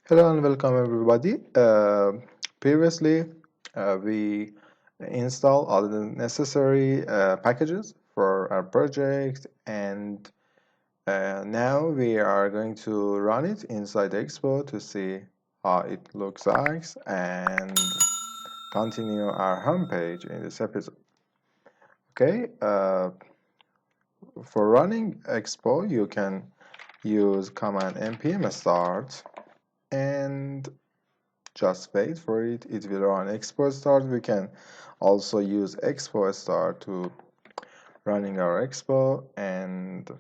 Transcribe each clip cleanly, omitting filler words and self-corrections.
Hello and welcome everybody. Previously, we installed all the necessary packages for our project, and now we are going to run it inside Expo to see how it looks like and continue our homepage in this episode. Okay, for running Expo, you can use command npm start and just wait for it. It will run Expo start. We can also use Expo start to running our Expo. And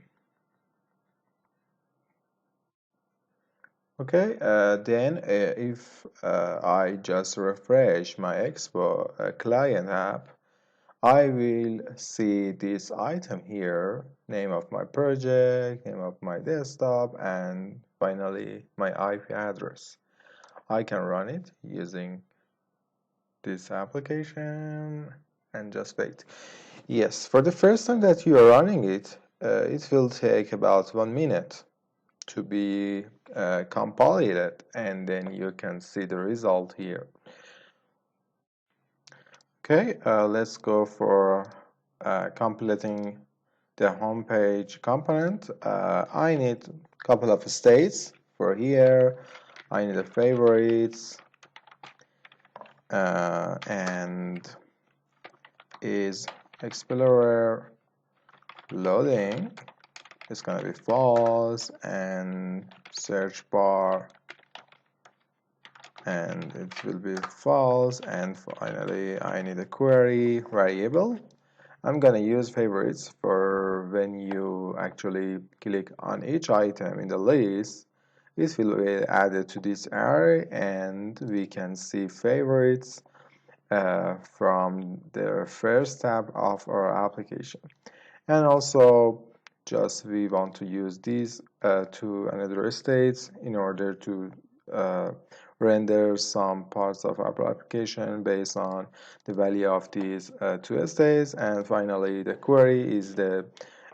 okay, then if I just refresh my Expo client app, I will see this item here, name of my project, name of my desktop, and finally my IP address. I can run it using this application and just wait. Yes, for the first time that you are running it, it will take about 1 minute to be compiled, and then you can see the result here. Okay, let's go for completing the homepage component. I need a couple of states for here. I need the favorites and is Explorer loading. It's gonna be false, and search bar, and it will be false, and finally I need a query variable. I'm gonna use favorites for when you actually click on each item in the list. This will be added to this array, and we can see favorites from the first tab of our application. And also, just we want to use these to another states in order to uh, render some parts of our application based on the value of these two states. And finally, the query is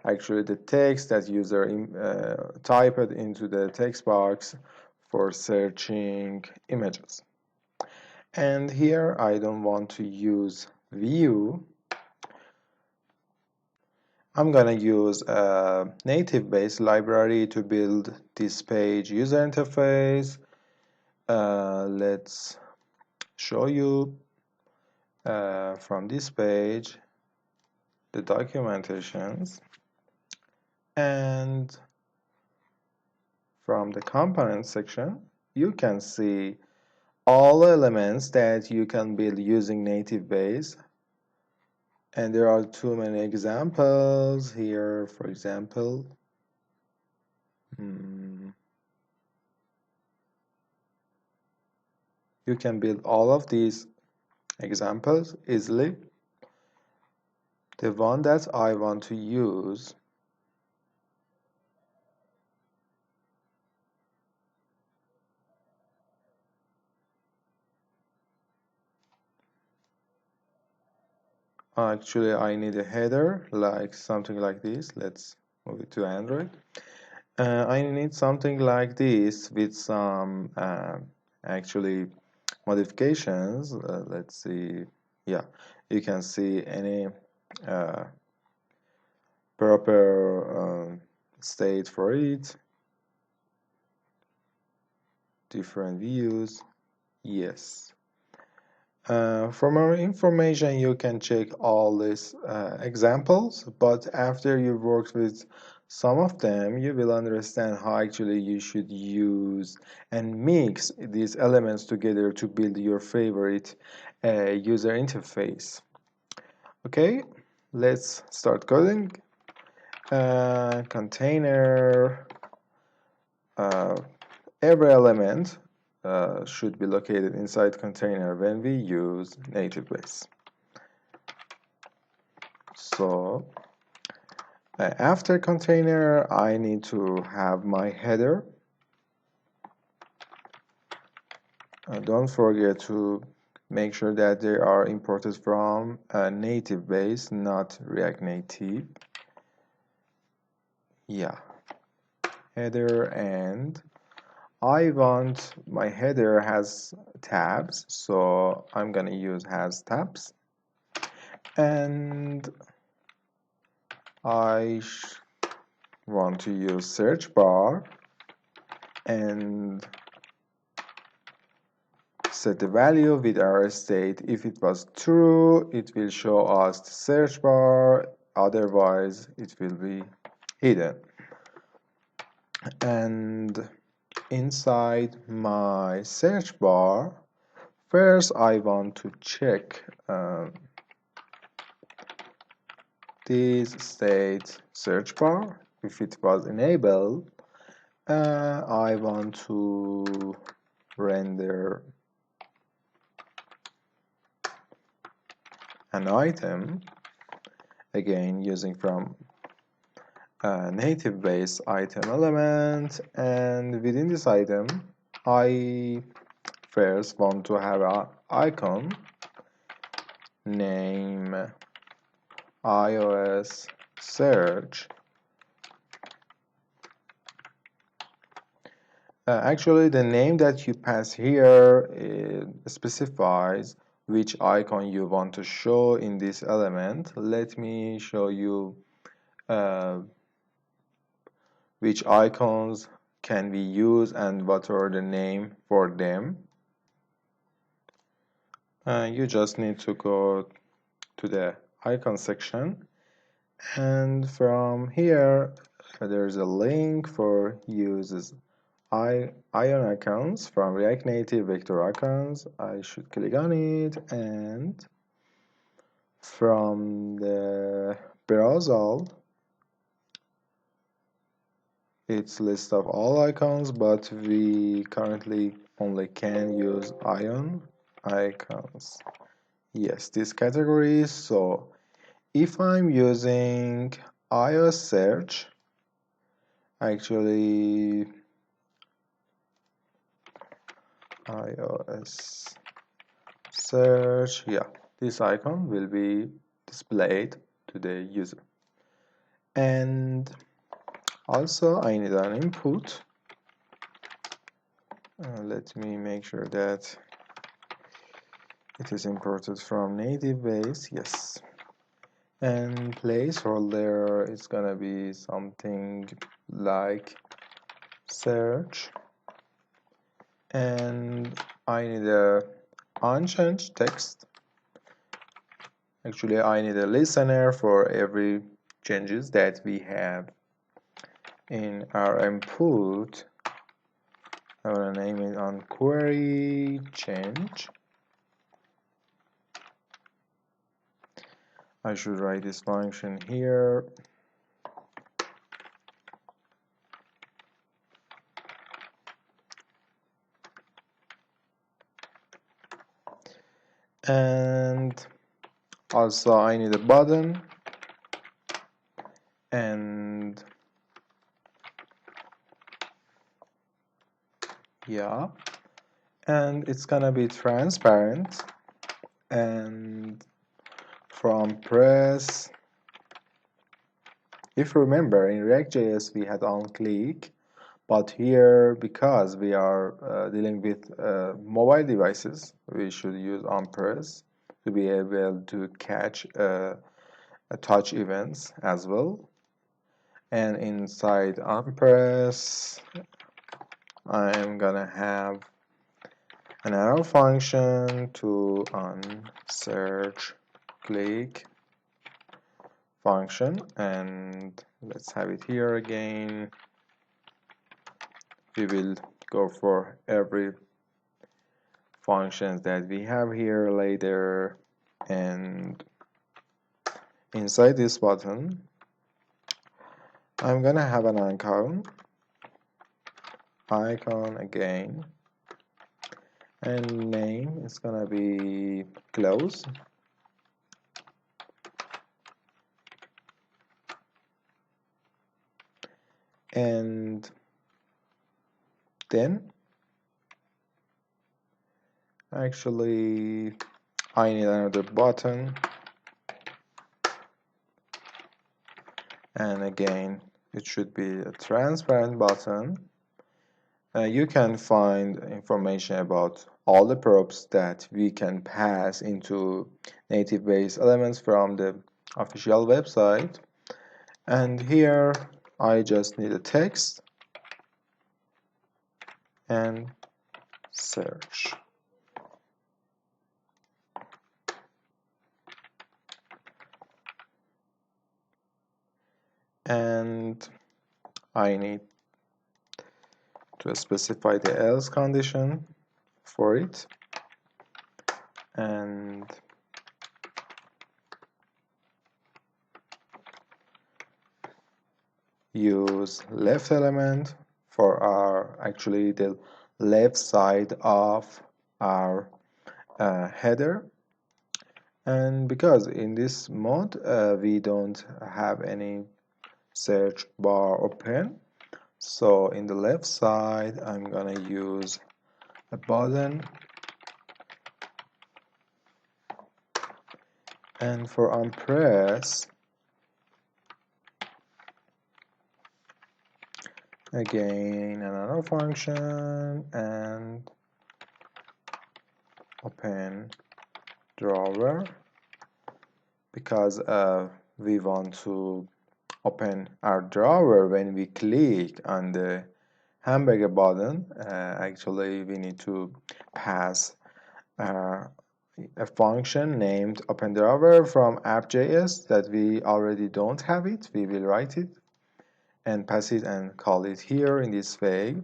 actually the text that user typed into the text box for searching images. And here I don't want to use view. I'm gonna use a NativeBase library to build this page user interface. Let's show you from this page the documentations, and from the component section you can see all elements that you can build using NativeBase. And there are too many examples here. For example, you can build all of these examples easily. The one that I want to use actually I need a header like something like this. Let's move it to Android. I need something like this with some actually modifications. Let's see. Yeah, you can see any proper state for it, different views. Yes. For more information, you can check all these examples, but after you've worked with some of them, you will understand how actually you should use and mix these elements together to build your favorite user interface. Okay, let's start coding. Container, every element should be located inside container when we use NativeBase. So after container, I need to have my header. Don't forget to make sure that they are imported from NativeBase, not React Native. Yeah, header, and I want my header has tabs, so I'm gonna use has tabs, and I want to use search bar and set the value with our state. If it was true, it will show us the search bar, otherwise it will be hidden. And inside my search bar, first I want to check this state search bar. If it was enabled, I want to render an item, again using from NativeBase item element, and within this item I first want to have an icon name iOS search. Actually, the name that you pass here specifies which icon you want to show in this element. Let me show you which icons can we use and what are the name for them. You just need to go to the icon section, and from here there's a link for uses ion icons from React Native vector icons. I should click on it, and from the browser it's list of all icons, but we currently only can use ion icons. Yes, this category. So if I'm using iOS search, actually iOS search, yeah, this icon will be displayed to the user. And also I need an input. Let me make sure that it is imported from NativeBase. Yes. And placeholder is gonna be something like search, and I need a unchanged text. Actually, I need a listener for every changes that we have in our input. I want to name it on query change. I should write this function here. And also I need a button, and yeah, and it's gonna be transparent, and from press, if you remember in React.js we had on click, but here because we are dealing with mobile devices, we should use on press to be able to catch touch events as well. And inside on press I'm gonna have an arrow function to on search click function, and let's have it here again. We will go for every functions that we have here later. And inside this button I'm gonna have an icon again, and name is gonna be close, and then actually I need another button, and again it should be a transparent button. you can find information about all the props that we can pass into NativeBase elements from the official website. And here I just need a text and search. And I need to specify the else condition for it, and use left element for our actually the left side of our header. And because in this mode we don't have any search bar open, so in the left side I'm gonna use a button, and for onPress again another function and open drawer, because we want to open our drawer when we click on the hamburger button. Actually we need to pass a function named open drawer from app.js that we already don't have it. We will write it and pass it and call it here in this way.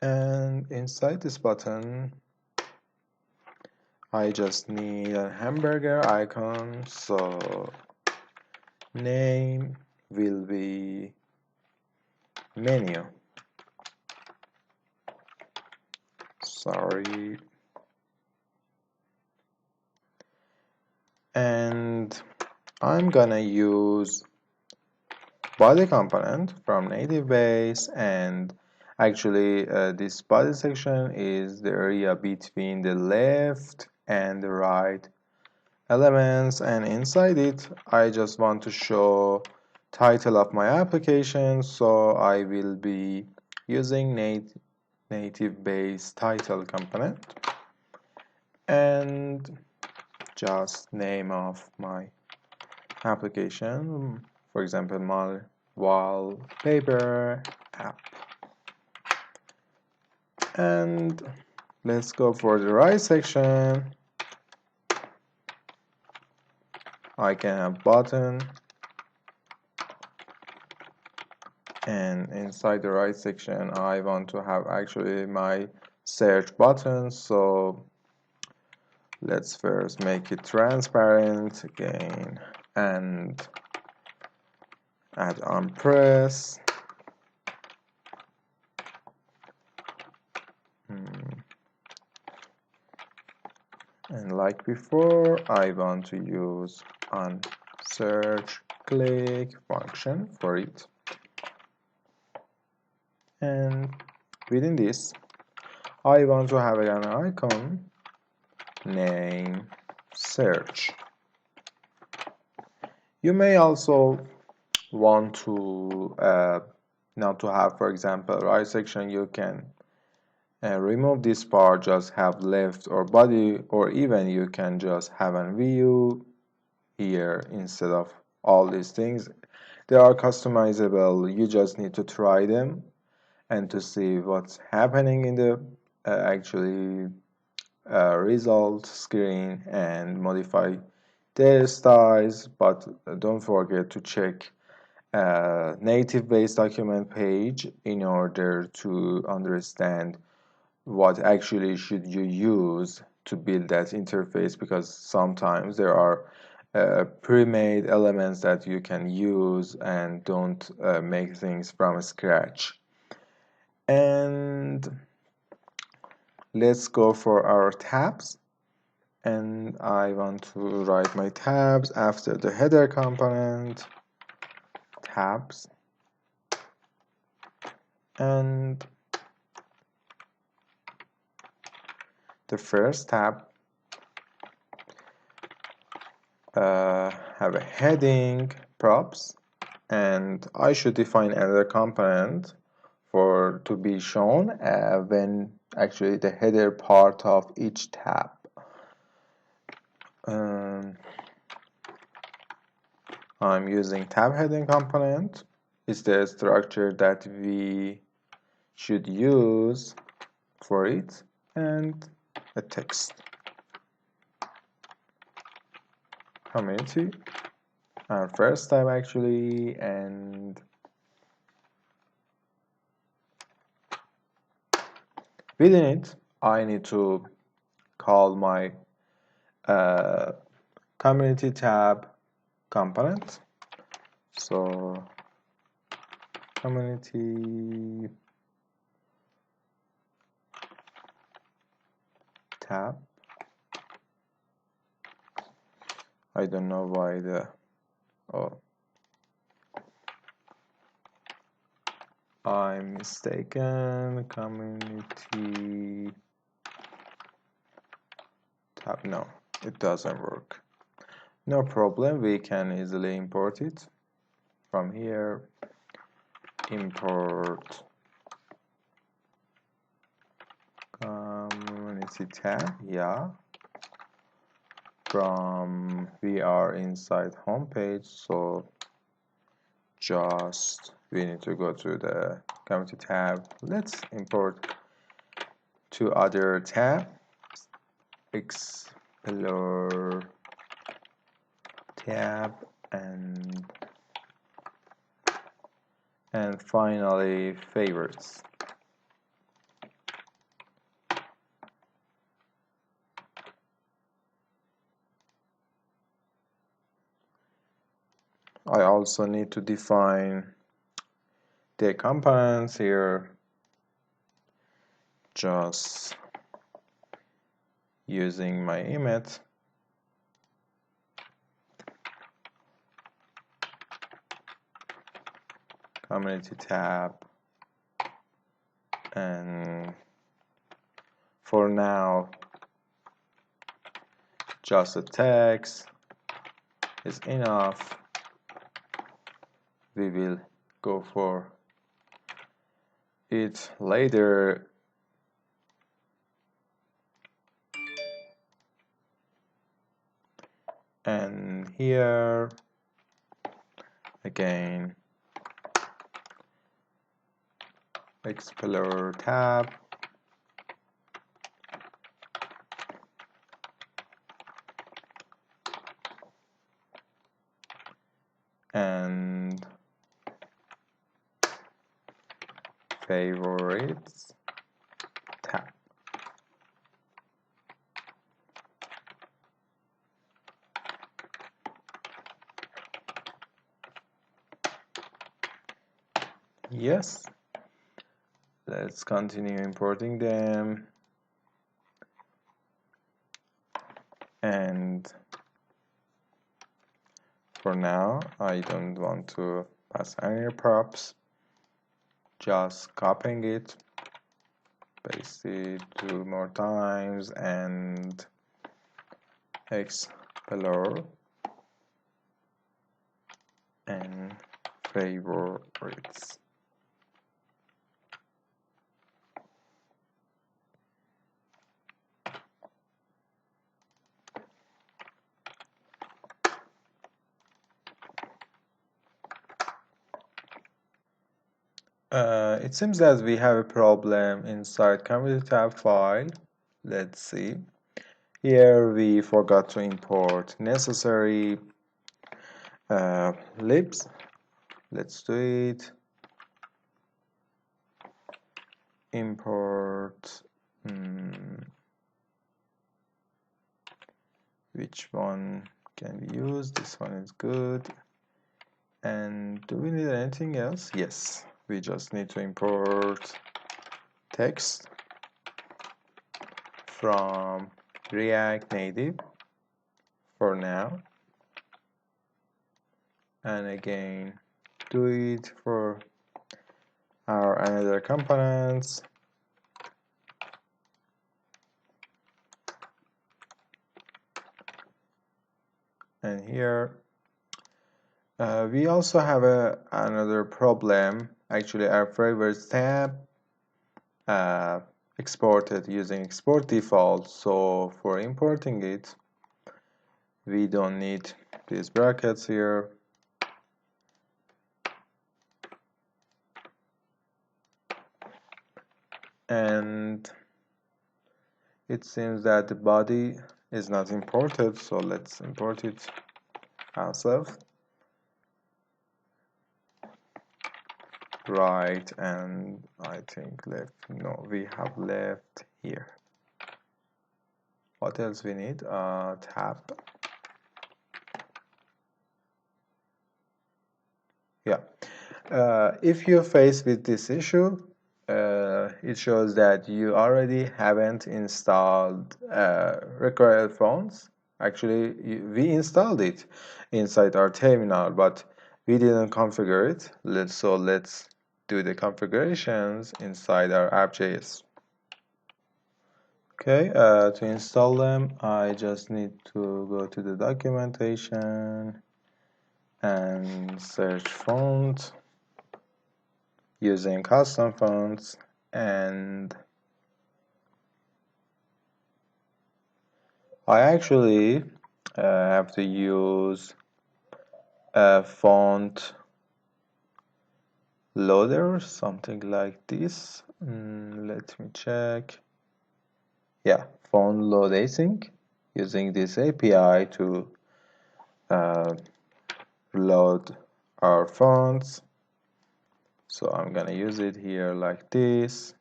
And inside this button I just need a hamburger icon, so name will be menu. Sorry. And I'm gonna use body component from NativeBase, and actually this body section is the area between the left and the right elements, and inside it I just want to show title of my application, so I will be using NativeBase title component, and just name of my application, for example my wallpaper app. And let's go for the right section. I can have button, and inside the right section I want to have actually my search button, so let's first make it transparent again and add onPress. And like before, I want to use onSearchClick function for it. And within this, I want to have an icon name search. You may also want to not to have, for example, right section. You can remove this part, just have left or body, or even you can just have a view here instead of all these things. They are customizable. You just need to try them and to see what's happening in the actually result screen and modify their styles. But don't forget to check NativeBase document page in order to understand what actually should you use to build that interface, because sometimes there are pre-made elements that you can use and don't make things from scratch. And let's go for our tabs, and I want to write my tabs after the header component tabs, and the first tab have a heading props, and I should define another component for or to be shown when actually the header part of each tab. I'm using tab heading component. It's the structure that we should use for it, and a text. Community, our first tab actually, and within it, I need to call my community tab component. So community tab. I don't know why I'm mistaken. Community tab. No, it doesn't work. No problem. We can easily import it from here. Import community tab. Yeah. We are inside homepage, so just we need to go to the community tab. Let's import two other tabs. Explore tab and finally favorites. I also need to define the components here, just using my image. Community tab, and for now just a text is enough. We will go for it later. And here again, Explore tab, and favorites tab. Yes, let's continue importing them. And for now, I don't want to pass any props. Just copying it, paste it 2 more times, and explore and favorites. It seems that we have a problem inside community tab file. Let's see. Here we forgot to import necessary libs. Let's do it. Import. Which one can we use? This one is good. And do we need anything else? Yes, we just need to import text from React Native for now, and again do it for our another components. And here we also have another problem. Actually, our favorites tab exported using export default. So for importing it, we don't need these brackets here. And it seems that the body is not imported, so let's import it ourselves. Right, and I think left. No, we have left here. What else we need? Tab. Yeah. If you're faced with this issue, it shows that you already haven't installed required fonts. Actually, we installed it inside our terminal, but we didn't configure it. Let's do the configurations inside our app.js. Okay, to install them, I just need to go to the documentation and search font using custom fonts, and I actually have to use a font loader, something like this. Let me check. Yeah, font load async, using this API to load our fonts. So I'm gonna use it here like this,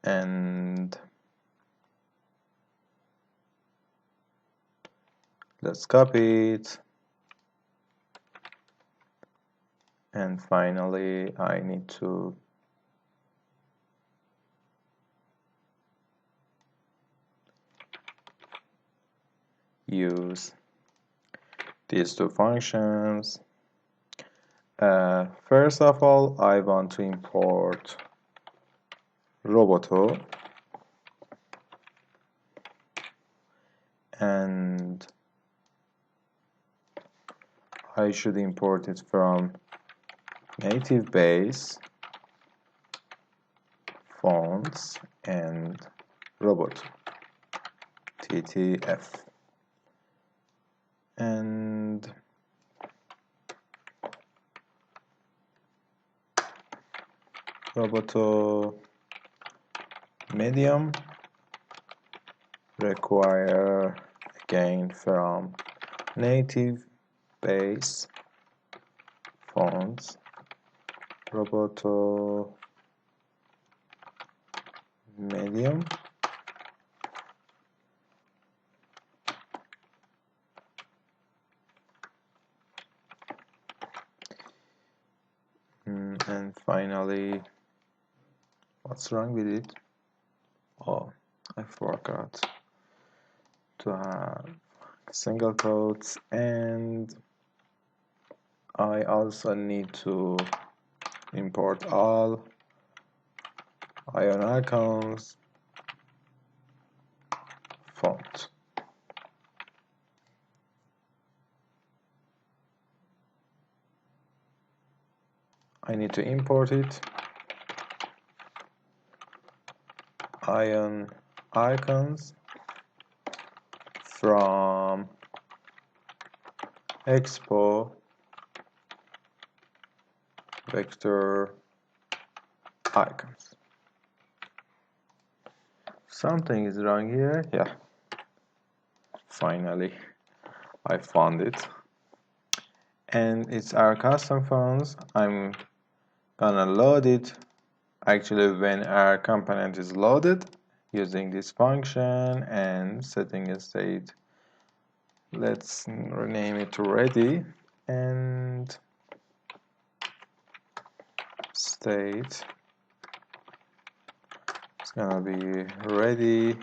and let's copy it. And finally, I need to use these two functions. First of all, I want to import Roboto, and I should import it from NativeBase, fonts, and Roboto, TTF. And Roboto medium require again from NativeBase, fonts, Roboto medium, and finally, what's wrong with it? Oh, I forgot to have single quotes, and I also need to import all ion icons font. I need to import it, ion icons, from Expo vector icons. Something is wrong here. Yeah, finally I found it, and it's our custom fonts. I'm gonna load it actually when our component is loaded using this function and setting a state. Let's rename it to ready, and state it's gonna be ready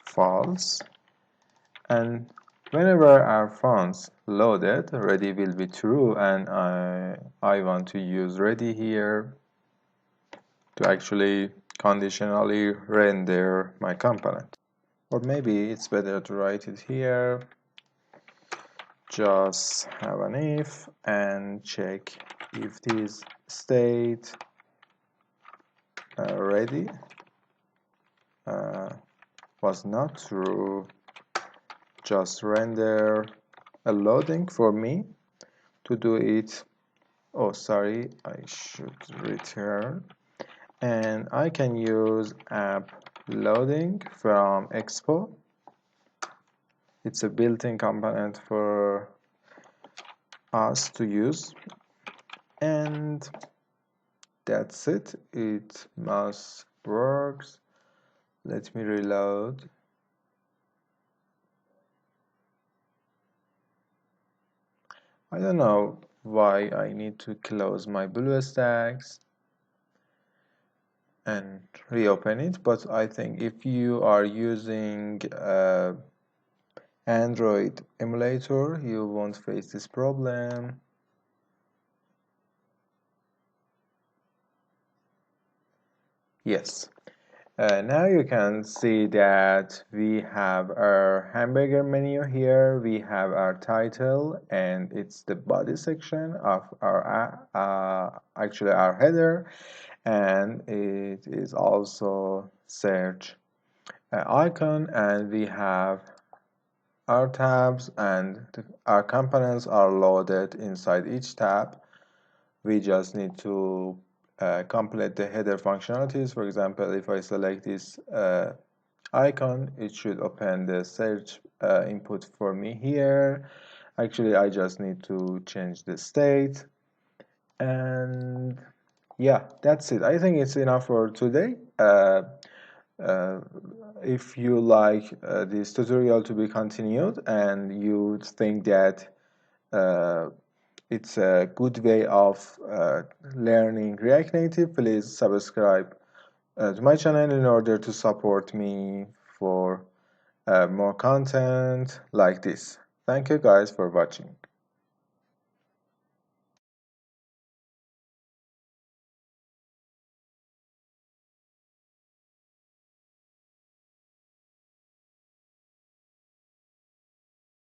false, and whenever our fonts loaded, ready will be true, and I want to use ready here to actually conditionally render my component. Or maybe it's better to write it here. just have an if and check if this state ready was not true. Just render a loading for me to do it. Oh, sorry, I should return. And I can use app loading from Expo. It's a built-in component for us to use. And that's it. It must works. Let me reload. I don't know why I need to close my BlueStacks and reopen it, but I think if you are using Android emulator, you won't face this problem. Yes. Now you can see that we have our hamburger menu here, we have our title, and it's the body section of our actually our header, and it is also search icon, and we have our tabs, and our components are loaded inside each tab. We just need to complete the header functionalities. For example, if I select this icon, it should open the search input for me here. Actually, I just need to change the state, and yeah, that's it. I think it's enough for today. Uh, if you like this tutorial to be continued and you think that uh, it's a good way of learning React Native, please subscribe to my channel in order to support me for more content like this. Thank you guys for watching.